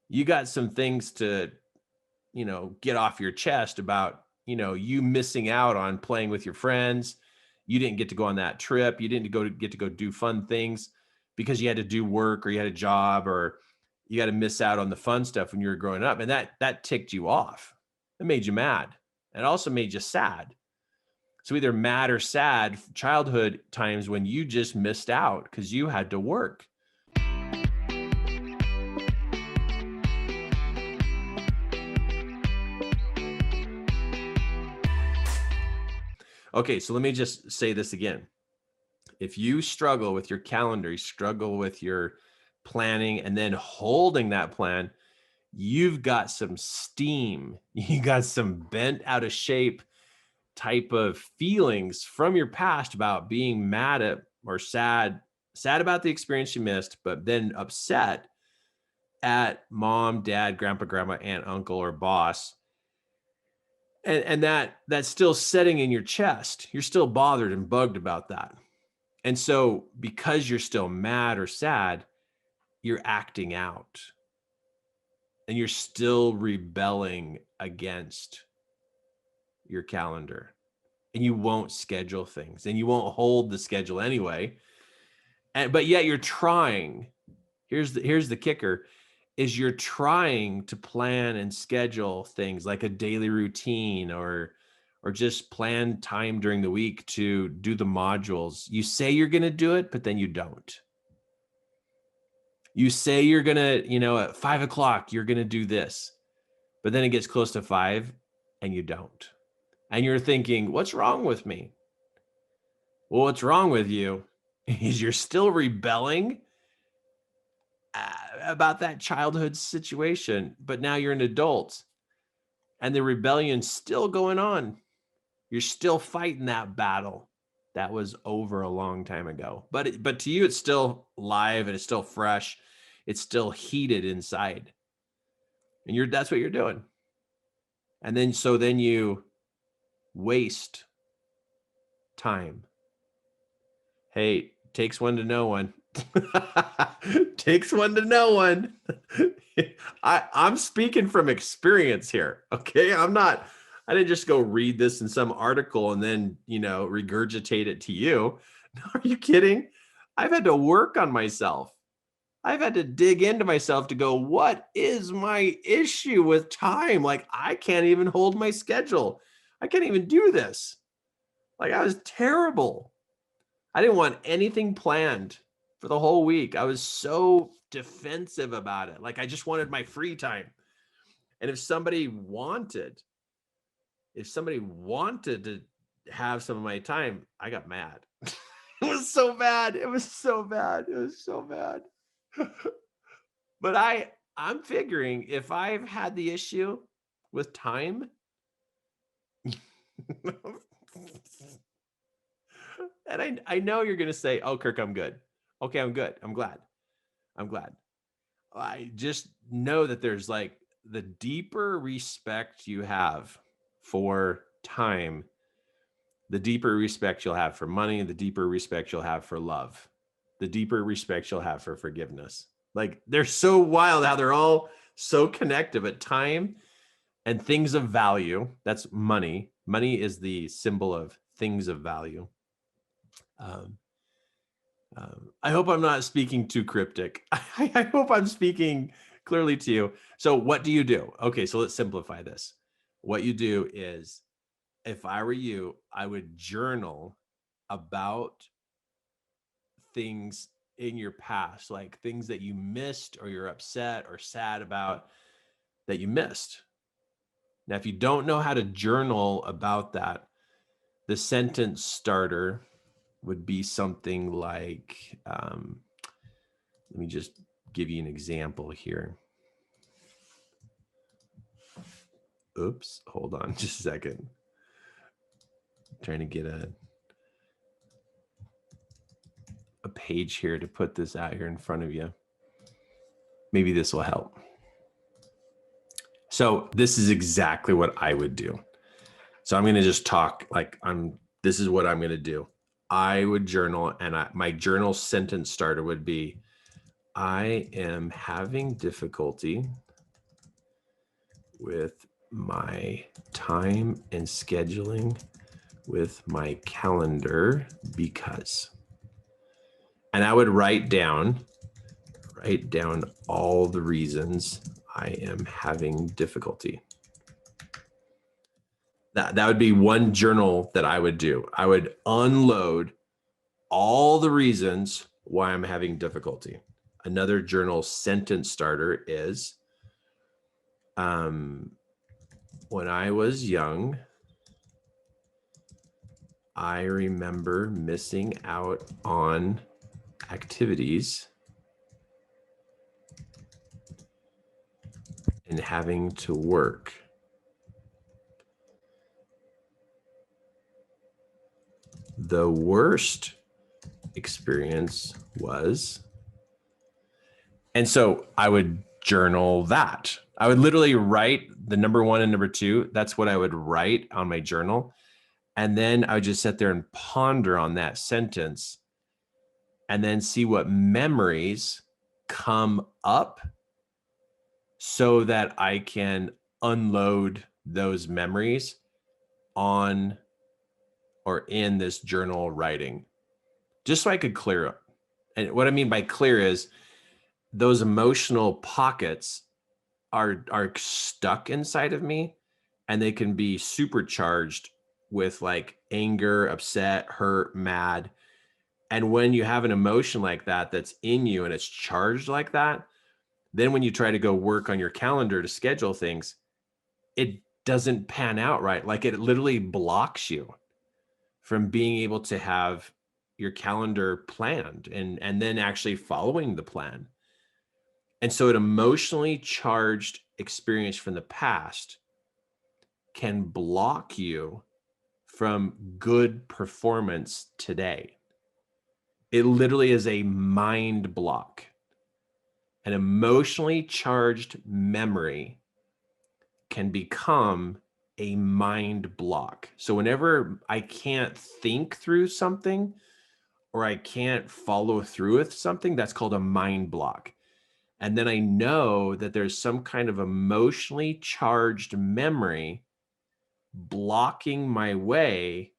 you got some things to, get off your chest about, you missing out on playing with your friends. You didn't get to go on that trip. You didn't get to go do fun things because you had to do work or you had a job or you got to miss out on the fun stuff when you were growing up. And that ticked you off. It made you mad. It also made you sad. So either mad or sad childhood times when you just missed out because you had to work. Okay, so let me just say this again. If you struggle with your calendar, you struggle with your planning and then holding that plan, you've got some steam. You got some bent out of shape type of feelings from your past about being mad at or sad about the experience you missed, but then upset at mom, dad, grandpa, grandma, aunt, uncle, or boss. And that's still sitting in your chest. You're still bothered and bugged about that. And so because you're still mad or sad, you're acting out and you're still rebelling against your calendar, and you won't schedule things and you won't hold the schedule anyway. But yet you're trying. Here's the kicker is you're trying to plan and schedule things like a daily routine or just plan time during the week to do the modules. You say you're going to do it, but then you don't. You say you're going to, at 5:00, you're going to do this, but then it gets close to 5 and you don't. And you're thinking, what's wrong with me? Well, what's wrong with you is you're still rebelling about that childhood situation, but now you're an adult and the rebellion's still going on. You're still fighting that battle that was over a long time ago. But to you, it's still live and it's still fresh. It's still heated inside. And that's what you're doing. And then you waste time. Hey, takes one to know one. Takes one to know one. I'm speaking from experience here. Okay. I didn't just go read this in some article and then, regurgitate it to you. No, are you kidding? I've had to work on myself. I've had to dig into myself to go, what is my issue with time? Like, I can't even hold my schedule. I can't even do this. Like, I was terrible. I didn't want anything planned for the whole week. I was so defensive about it. Like, I just wanted my free time. And if somebody wanted to have some of my time, I got mad. It was so bad. It was so bad. It was so bad. But I'm figuring if I've had the issue with time, and I know you're going to say, oh, Kirk, I'm good. Okay, I'm good. I'm glad. I just know that there's like the deeper respect you have for time, the deeper respect you'll have for money, the deeper respect you'll have for love, the deeper respect you'll have for forgiveness. Like, they're so wild how they're all so connected, but time and things of value, that's money. Money is the symbol of things of value. I hope I'm not speaking too cryptic. I hope I'm speaking clearly to you. So what do you do? Okay, so let's simplify this. What you do is, if I were you, I would journal about things in your past, like things that you missed or you're upset or sad about that you missed. Now, if you don't know how to journal about that, the sentence starter would be something like, let me just give you an example here. Oops, hold on just a second. I'm trying to get a page here to put this out here in front of you. Maybe this will help. So this is exactly what I would do. So I'm going to just talk like this is what I'm going to do. I would journal, and my journal sentence starter would be, I am having difficulty with my time and scheduling with my calendar because. And I would write down all the reasons I am having difficulty. That would be one journal that I would do. I would unload all the reasons why I'm having difficulty. Another journal sentence starter is, when I was young, I remember missing out on activities and having to work. The worst experience was, and so I would journal that. I would literally write the number 1 and number 2. That's what I would write on my journal. And then I would just sit there and ponder on that sentence and then see what memories come up so that I can unload those memories on or in this journal writing, just so I could clear up. And what I mean by clear is those emotional pockets are stuck inside of me, and they can be supercharged with like anger, upset, hurt, mad. And when you have an emotion like that that's in you and it's charged like that, then when you try to go work on your calendar to schedule things, it doesn't pan out right. Like it literally blocks you from being able to have your calendar planned and then actually following the plan. And so an emotionally charged experience from the past can block you from good performance today. It literally is a mind block. An emotionally charged memory can become a mind block. So whenever I can't think through something or I can't follow through with something, that's called a mind block. And then I know that there's some kind of emotionally charged memory blocking my way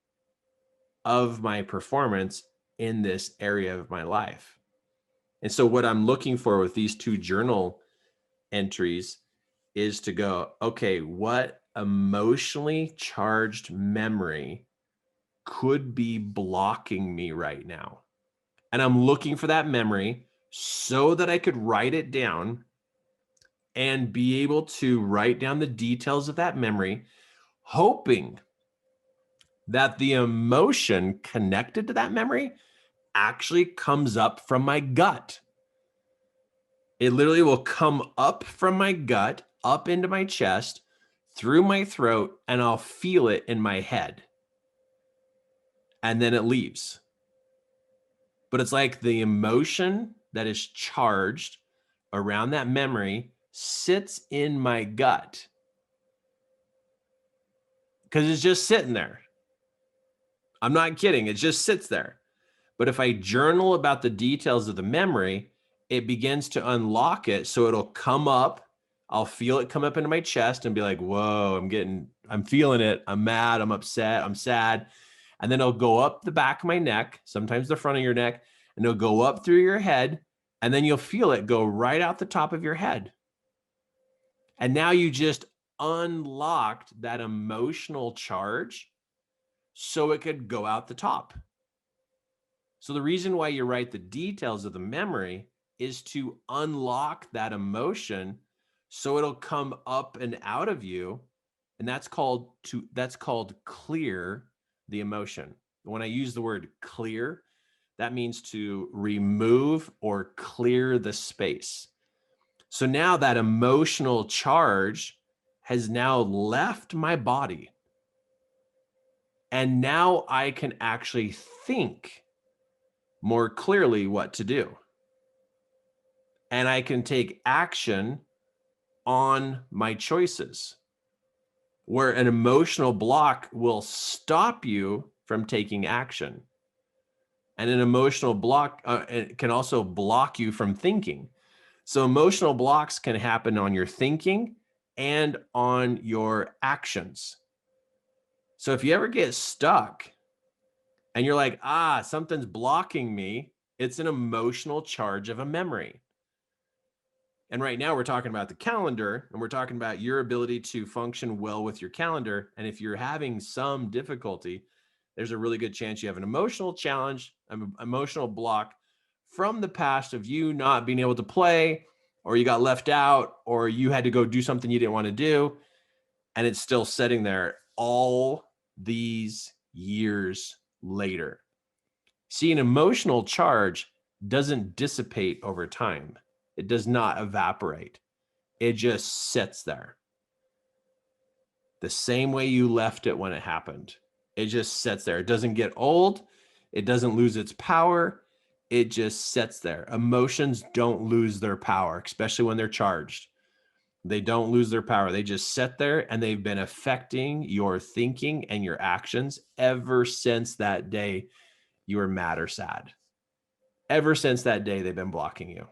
of my performance in this area of my life. And so what I'm looking for with these 2 journal entries is to go, okay, what emotionally charged memory could be blocking me right now? And I'm looking for that memory so that I could write it down and be able to write down the details of that memory, hoping that the emotion connected to that memory actually comes up from my gut. It literally will come up from my gut, up into my chest, through my throat, and I'll feel it in my head. And then it leaves. But it's like the emotion that is charged around that memory sits in my gut because it's just sitting there. I'm not kidding. It just sits there. But if I journal about the details of the memory, it begins to unlock it. So it'll come up. I'll feel it come up into my chest and be like, whoa, I'm feeling it. I'm mad. I'm upset. I'm sad. And then it'll go up the back of my neck, sometimes the front of your neck, and it'll go up through your head. And then you'll feel it go right out the top of your head. And now you just unlocked that emotional charge so it could go out the top. So the reason why you write the details of the memory is to unlock that emotion so it'll come up and out of you. And that's called clear the emotion. When I use the word clear, that means to remove or clear the space. So now that emotional charge has now left my body. And now I can actually think more clearly what to do. And I can take action on my choices, where an emotional block will stop you from taking action. And an emotional block can also block you from thinking. So emotional blocks can happen on your thinking and on your actions. So if you ever get stuck and you're like, something's blocking me, it's an emotional charge of a memory. And right now we're talking about the calendar, and we're talking about your ability to function well with your calendar. And if you're having some difficulty, there's a really good chance you have an emotional challenge, an emotional block from the past of you not being able to play, or you got left out, or you had to go do something you didn't want to do. And it's still sitting there all these years later. See, an emotional charge doesn't dissipate over time. It does not evaporate. It just sits there. The same way you left it when it happened. It just sits there. It doesn't get old. It doesn't lose its power. It just sits there. Emotions don't lose their power, especially when they're charged. They don't lose their power. They just sit there, and they've been affecting your thinking and your actions ever since that day you were mad or sad. Ever since that day, they've been blocking you.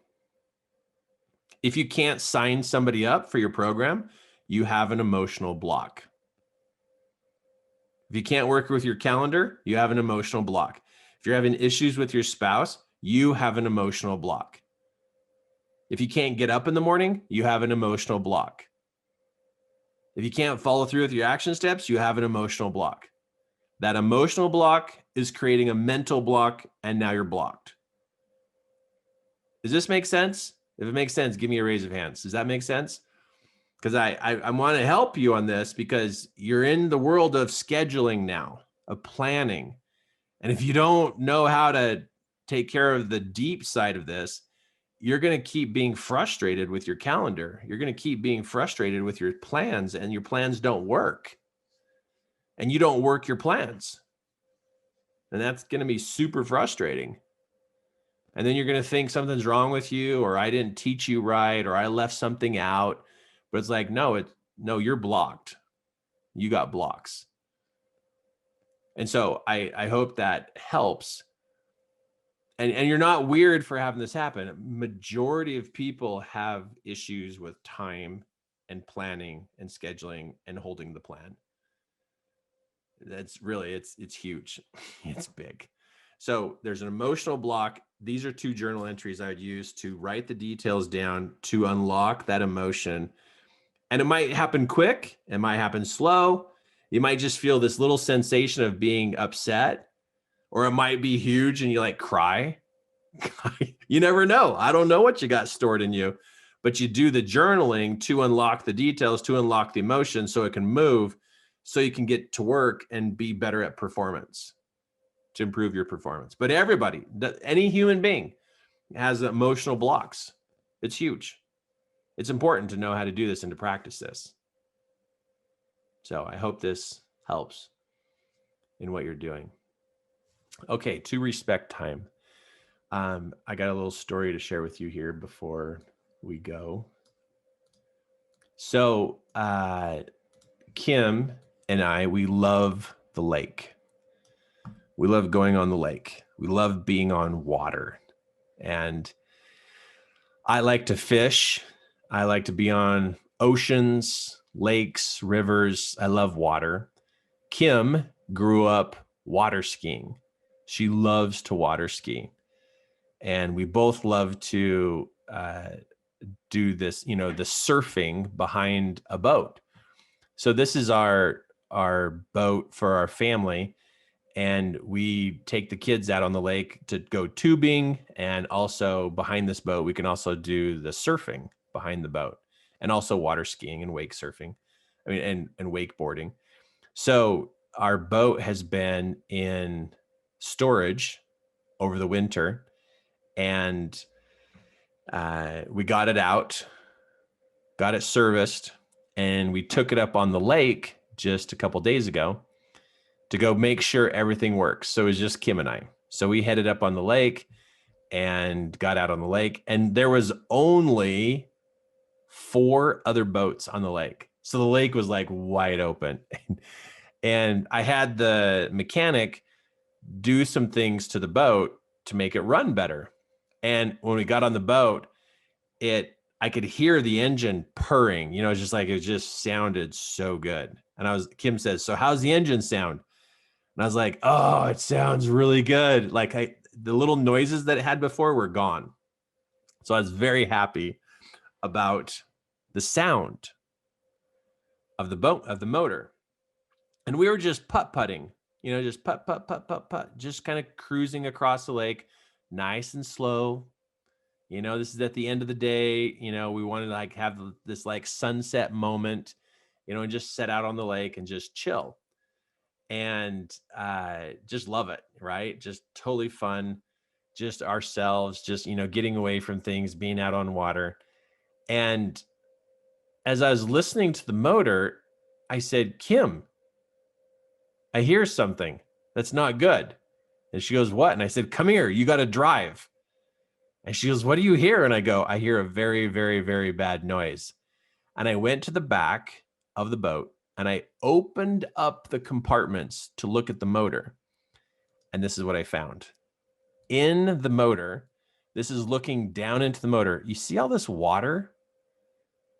If you can't sign somebody up for your program, you have an emotional block. If you can't work with your calendar, you have an emotional block. If you're having issues with your spouse, you have an emotional block. If you can't get up in the morning, you have an emotional block. If you can't follow through with your action steps, you have an emotional block. That emotional block is creating a mental block, and now you're blocked. Does this make sense? If it makes sense, give me a raise of hands. Does that make sense? Because I want to help you on this, because you're in the world of scheduling now, of planning. And if you don't know how to take care of the deep side of this, you're going to keep being frustrated with your calendar. You're going to keep being frustrated with your plans, and your plans don't work. And you don't work your plans. And that's going to be super frustrating. And then you're going to think something's wrong with you, or I didn't teach you right, or I left something out. But it's like, no, you're blocked. You got blocks. And so I hope that helps. And you're not weird for having this happen. Majority of people have issues with time and planning and scheduling and holding the plan. That's really, it's huge. It's big. So there's an emotional block. These are 2 journal entries I would use to write the details down to unlock that emotion. And it might happen quick. It might happen slow. You might just feel this little sensation of being upset, or it might be huge and you like cry. You never know. I don't know what you got stored in you, but you do the journaling to unlock the details, to unlock the emotion so it can move, so you can get to work and be better at performance, to improve your performance. But everybody, any human being has emotional blocks. It's huge. It's important to know how to do this and to practice this. So I hope this helps in what you're doing. Okay, to respect time. I got a little story to share with you here before we go. So Kim and I, we love the lake. We love going on the lake. We love being on water. And I like to fish. I like to be on oceans, lakes, rivers. I love water. Kim grew up water skiing. She loves to water ski. And we both love to do this, the surfing behind a boat. So this is our boat for our family. And we take the kids out on the lake to go tubing. And also behind this boat, we can also do the surfing behind the boat, and also water skiing and wake surfing. And wakeboarding. So our boat has been in storage over the winter, and we got it out, got it serviced, and we took it up on the lake just a couple days ago to go make sure everything works. So it was just Kim and I. So we headed up on the lake and got out on the lake, and there was only 4 other boats on the lake. So the lake was like wide open. And I had the mechanic do some things to the boat to make it run better. And when we got on the boat, it I could hear the engine purring, you know, it's just like, it just sounded so good. And Kim says, so how's the engine sound? And I was like, oh, it sounds really good. Like the little noises that it had before were gone. So I was very happy about the sound of the boat, of the motor. And we were just putt-putting, you know, just putt, putt, putt, putt, putt, just kind of cruising across the lake, nice and slow. You know, this is at the end of the day, you know, we wanted to like have this like sunset moment, you know, and just set out on the lake and just chill and just love it, right? Just totally fun, just ourselves, just, you know, getting away from things, being out on water. And as I was listening to the motor, I said, Kim, I hear something that's not good. And she goes, what? And I said, come here, you got to drive. And she goes, what do you hear? And I go, I hear a very, very, very bad noise. And I went to the back of the boat and I opened up the compartments to look at the motor. And this is what I found. In the motor, this is looking down into the motor. You see all this water?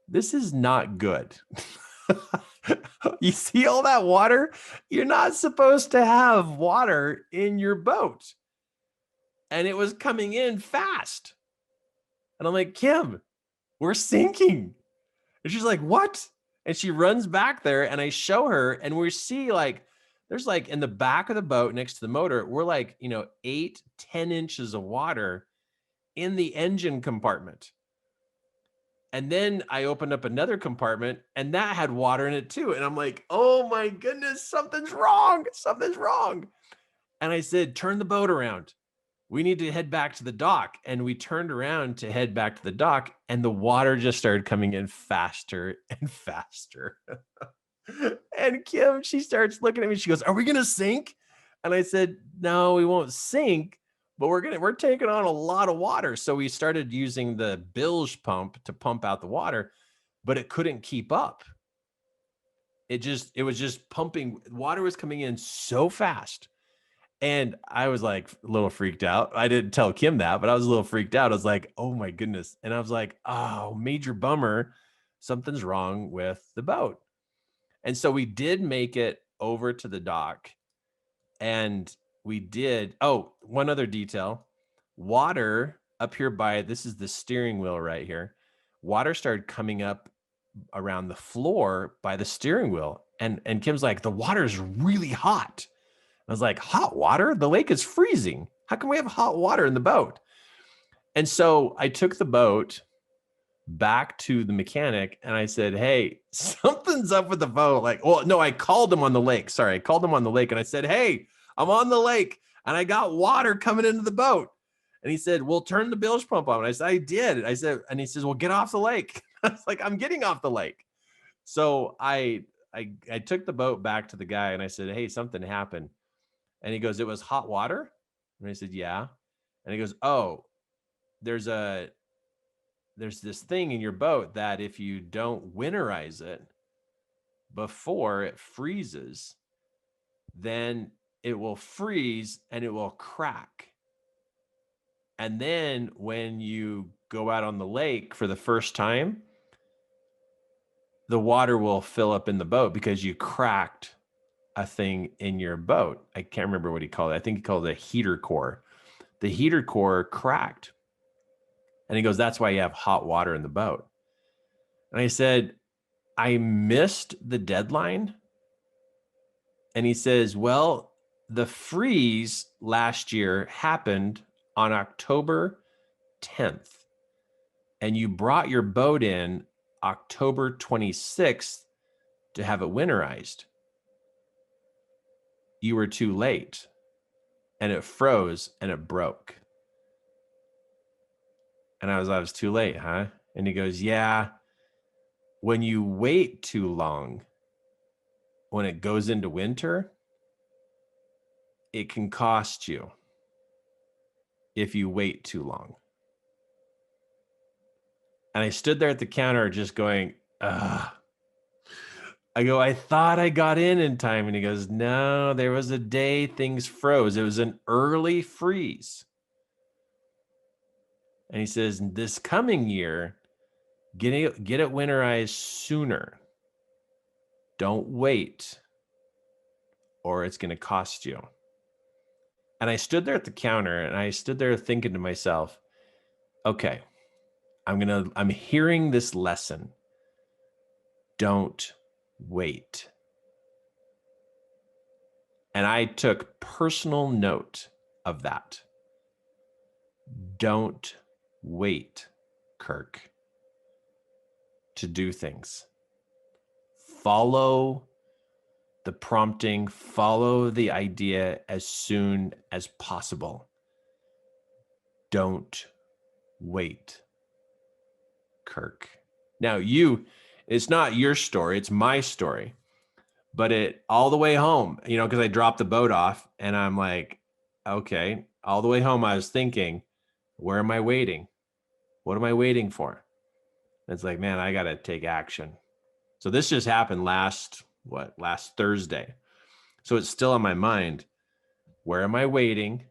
This is not good. You see all that water? You're not supposed to have water in your boat. And it was coming in fast. And I'm like, Kim, we're sinking. And she's like, what? And she runs back there and I show her and we see like, there's like in the back of the boat next to the motor, we're like, you know, 8, 10 inches of water in the engine compartment. And then I opened up another compartment and that had water in it too. And I'm like, oh my goodness, something's wrong. Something's wrong. And I said, turn the boat around. We need to head back to the dock. And we turned around to head back to the dock and the water just started coming in faster and faster. And Kim, she starts looking at me. She goes, are we going to sink? And I said, no, we won't sink, but we're taking on a lot of water. So we started using the bilge pump to pump out the water, but it couldn't keep up. It was just pumping. Water was coming in so fast. And I was like a little freaked out. I didn't tell Kim that, but I was a little freaked out. I was like, oh my goodness. And I was like, oh, major bummer. Something's wrong with the boat. And so we did make it over to the dock. And we did. Oh, one other detail. Water up here this is the steering wheel right here. Water started coming up around the floor by the steering wheel. And Kim's like, the water's really hot. I was like, hot water? The lake is freezing. How can we have hot water in the boat? And so I took the boat back to the mechanic and I said, hey, something's up with the boat. Like, well, no, I called him on the lake. Sorry, I called him on the lake and I said, hey, I'm on the lake and I got water coming into the boat. And he said, well, turn the bilge pump on. And I said, I did. I said, and he says, well, get off the lake. I was like, I'm getting off the lake. So I took the boat back to the guy and I said, hey, something happened. And he goes, it was hot water? And I said, yeah. And he goes, oh, there's this thing in your boat that if you don't winterize it before it freezes, then it will freeze and it will crack. And then when you go out on the lake for the first time, the water will fill up in the boat because you cracked a thing in your boat. I can't remember what he called it. I think he called it a heater core. The heater core cracked. And he goes, that's why you have hot water in the boat. And I said, I missed the deadline. And he says, well, the freeze last year happened on October 10th. And you brought your boat in October 26th to have it winterized. You were too late and it froze and it broke. And I was too late, huh? And he goes, yeah, when you wait too long, when it goes into winter, it can cost you if you wait too long. And I stood there at the counter just going, ugh. I go, I thought I got in time. And he goes, no, there was a day things froze. It was an early freeze. And he says, this coming year, Get it winterized sooner. Don't wait, or it's going to cost you. And I stood there at the counter and I stood there thinking to myself, okay, I'm hearing this lesson. Don't wait. And I took personal note of that. Don't wait, Kirk, to do things. Follow the prompting, follow the idea as soon as possible. Don't wait, Kirk. Now, it's not your story, it's my story. But it all the way home, because I dropped the boat off and I'm like, okay, all the way home, I was thinking, where am I waiting? What am I waiting for? And it's like, man, I got to take action. So this just happened last Thursday. So it's still on my mind. Where am I waiting?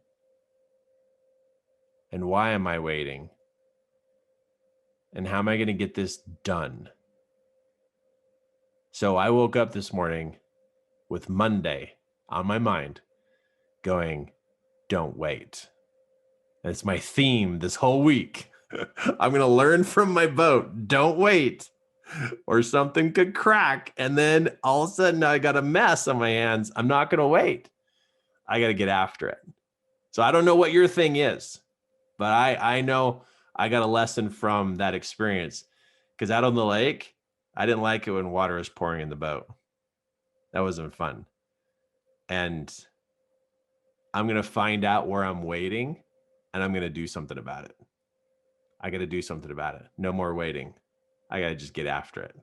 And why am I waiting? And how am I going to get this done? So I woke up this morning with Monday on my mind going, don't wait. And it's my theme this whole week. I'm going to learn from my boat. Don't wait, or something could crack. And then all of a sudden I got a mess on my hands. I'm not going to wait. I got to get after it. So I don't know what your thing is, but I know I got a lesson from that experience, because out on the lake, I didn't like it when water was pouring in the boat. That wasn't fun. And I'm going to find out where I'm waiting, and I'm going to do something about it. I got to do something about it. No more waiting. I got to just get after it.